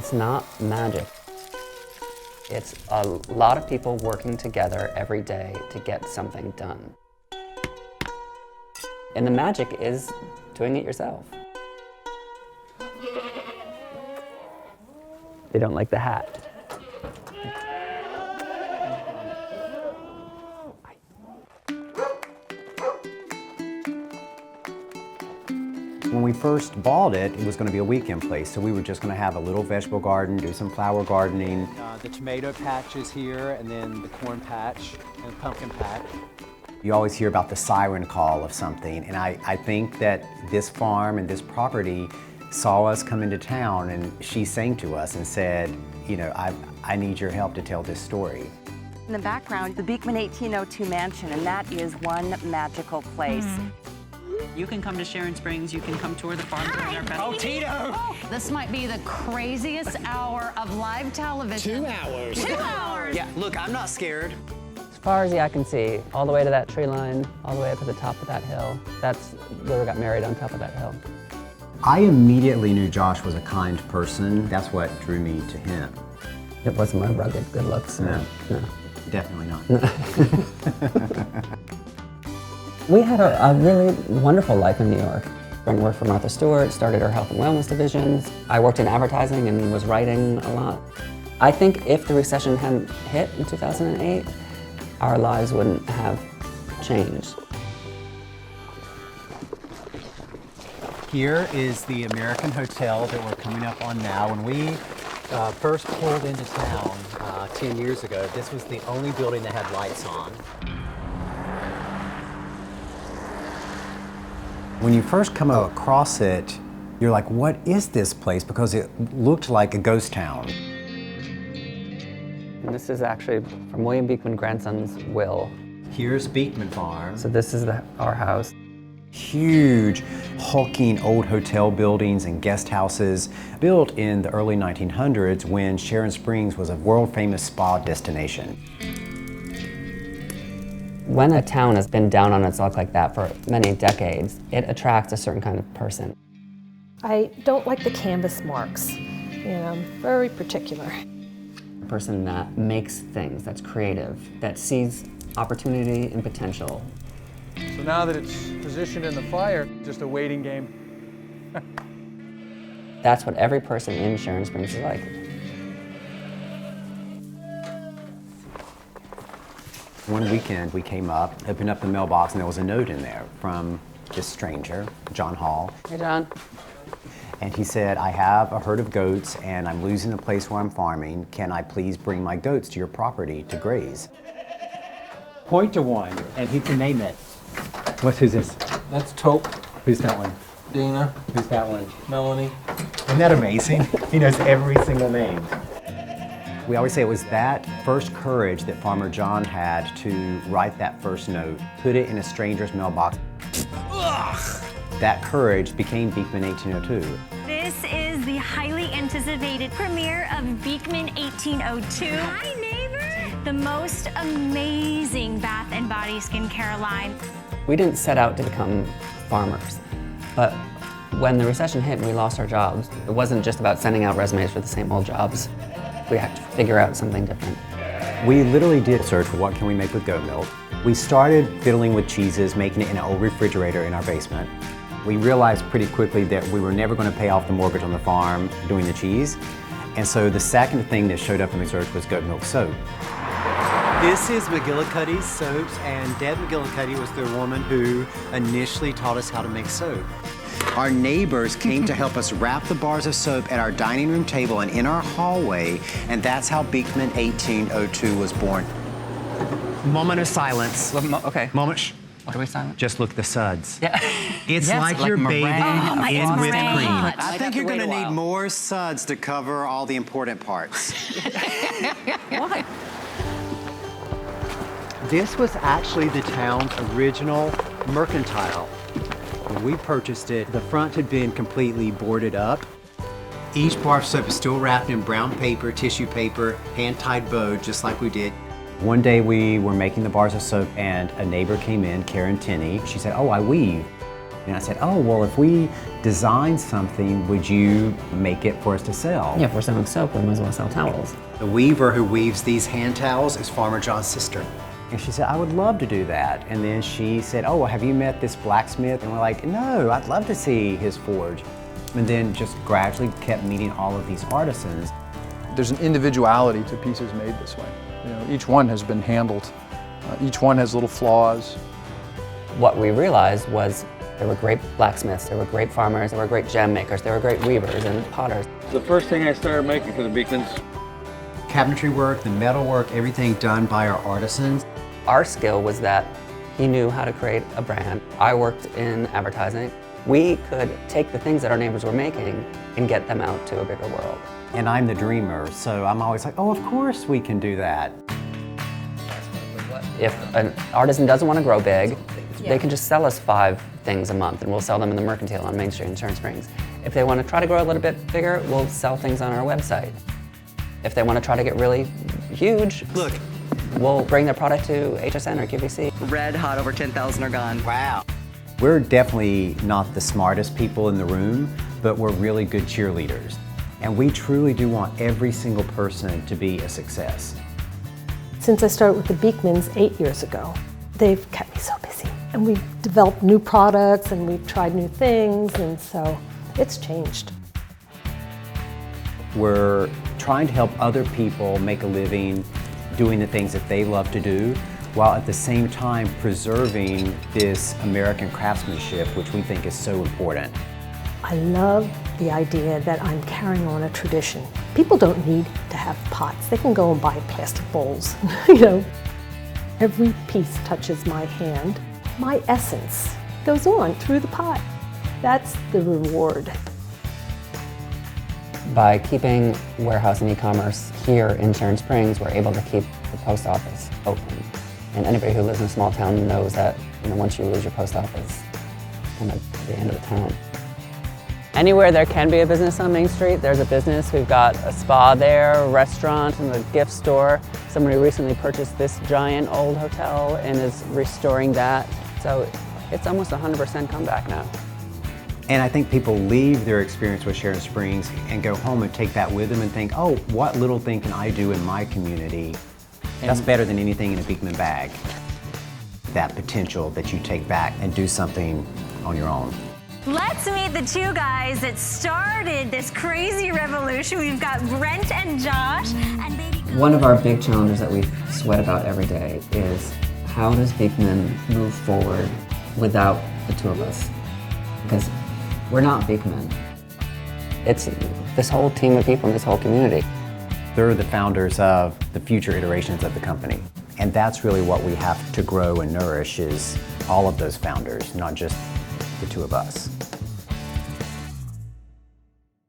It's not magic. It's a lot of people working together every day to get something done. And the magic is doing it yourself. They don't like the hat. When we first bought it, it was going to be a weekend place, so we were just going to have a little vegetable garden, do some flower gardening. The tomato patch is here, and then the corn patch and the pumpkin patch. You always hear about the siren call of something, and I think that this farm and this property saw us come into town, and she sang to us and said, you know, I need your help to tell this story. In the background, the Beekman 1802 mansion, and that is one magical place. You can come to Sharon Springs, you can come tour the farm during our festival. Oh, Tito! This might be the craziest hour of live television. 2 hours. 2 hours! Yeah, look, I'm not scared. As far as the eye can see, all the way to that tree line, all the way up to the top of that hill. That's where we got married, on top of that hill. I immediately knew Josh was a kind person. That's what drew me to him. It wasn't my rugged good looks. No. No. Definitely not. We had a really wonderful life in New York. Brent worked for Martha Stewart, started our health and wellness divisions. I worked in advertising and was writing a lot. I think if the recession hadn't hit in 2008, our lives wouldn't have changed. Here is the American Hotel that we're coming up on now. When we first pulled into town 10 years ago, this was the only building that had lights on. When you first come across it, you're like, what is this place? Because it looked like a ghost town. And this is actually from William Beekman grandson's will. Here's Beekman Farm. So this is our house. Huge, hulking old hotel buildings and guest houses built in the early 1900s when Sharon Springs was a world-famous spa destination. When a town has been down on its luck like that for many decades, it attracts a certain kind of person. I don't like the canvas marks. You know, I'm very particular. A person that makes things, that's creative, that sees opportunity and potential. So now that it's positioned in the fire, just a waiting game. That's what every person in Sharon Springs is like. One weekend we came up, opened up the mailbox, and there was a note in there from this stranger, John Hall. Hey, John. And he said, I have a herd of goats and I'm losing the place where I'm farming. Can I please bring my goats to your property to graze? Point to one, and he can name it. Who's this? That's Taupe, Who's that one? Dana, Who's that one? Melanie. Isn't that amazing? He knows every single name. We always say it was that first courage that Farmer John had to write that first note, put it in a stranger's mailbox. Ugh. That courage became Beekman 1802. This is the highly anticipated premiere of Beekman 1802. Hi, neighbor! The most amazing bath and body skincare line. We didn't set out to become farmers, but when the recession hit and we lost our jobs, it wasn't just about sending out resumes for the same old jobs. We had to figure out something different. We literally did search for what can we make with goat milk. We started fiddling with cheeses, making it in an old refrigerator in our basement. We realized pretty quickly that we were never going to pay off the mortgage on the farm doing the cheese. And so the second thing that showed up in the search was goat milk soap. This is McGillicuddy's soaps, and Deb McGillicuddy was the woman who initially taught us how to make soap. Our neighbors came to help us wrap the bars of soap at our dining room table and in our hallway, and that's how Beekman 1802 was born. Moment of silence. Okay. Moment. Shh. What are we silent? Just look at the suds. Yeah. It's Yes, like you're meringue. bathing Oh, in it's whipped meringue. cream. I'd I have think to you're wait going a to need while. more suds to cover all the important parts. Why? This was actually the town's original mercantile. When we purchased it, the front had been completely boarded up. Each bar of soap is still wrapped in brown paper, tissue paper, hand-tied bow, just like we did. One day we were making the bars of soap and a neighbor came in, Karen Tinney. She said, oh, I weave. And I said, oh, well, if we design something, would you make it for us to sell? Yeah, if we're selling soap, we might as well sell towels. The weaver who weaves these hand towels is Farmer John's sister. And she said, I would love to do that. And then she said, oh, well, have you met this blacksmith? And we're like, no, I'd love to see his forge. And then just gradually kept meeting all of these artisans. There's an individuality to pieces made this way. You know, each one has been handled. Each one has little flaws. What we realized was there were great blacksmiths, there were great farmers, there were great gem makers, there were great weavers and potters. The first thing I started making for the Beekmans. Cabinetry work, the metal work, everything done by our artisans. Our skill was that he knew how to create a brand. I worked in advertising. We could take the things that our neighbors were making and get them out to a bigger world. And I'm the dreamer, so I'm always like, oh, of course we can do that. If an artisan doesn't want to grow big, they can just sell us 5 things a month and we'll sell them in the Mercantile on Main Street in Sharon Springs. If they want to try to grow a little bit bigger, we'll sell things on our website. If they want to try to get really huge, look, we'll bring their product to HSN or QVC. Red hot, over 10,000 are gone. Wow. We're definitely not the smartest people in the room, but we're really good cheerleaders. And we truly do want every single person to be a success. Since I started with the Beekmans 8 years ago, they've kept me so busy. And we've developed new products and we've tried new things, and so it's changed. We're trying to help other people make a living doing the things that they love to do, while at the same time preserving this American craftsmanship, which we think is so important. I love the idea that I'm carrying on a tradition. People don't need to have pots. They can go and buy plastic bowls, you know. Every piece touches my hand. My essence goes on through the pot. That's the reward. By keeping warehouse and e-commerce here in Sharon Springs, we're able to keep the post office open. And anybody who lives in a small town knows that, you know, once you lose your post office, it's kind of the end of the town. Anywhere there can be a business on Main Street, there's a business. We've got a spa there, a restaurant, and a gift store. Somebody recently purchased this giant old hotel and is restoring that. So it's almost 100% comeback now. And I think people leave their experience with Sharon Springs and go home and take that with them and think, oh, what little thing can I do in my community? That's better than anything in a Beekman bag. That potential that you take back and do something on your own. Let's meet the 2 guys that started this crazy revolution. We've got Brent and Josh and baby. One of our big challenges that we sweat about every day is how does Beekman move forward without the 2 of us? Because we're not Beekman. It's this whole team of people in this whole community. They're the founders of the future iterations of the company. And that's really what we have to grow and nourish is all of those founders, not just the 2 of us.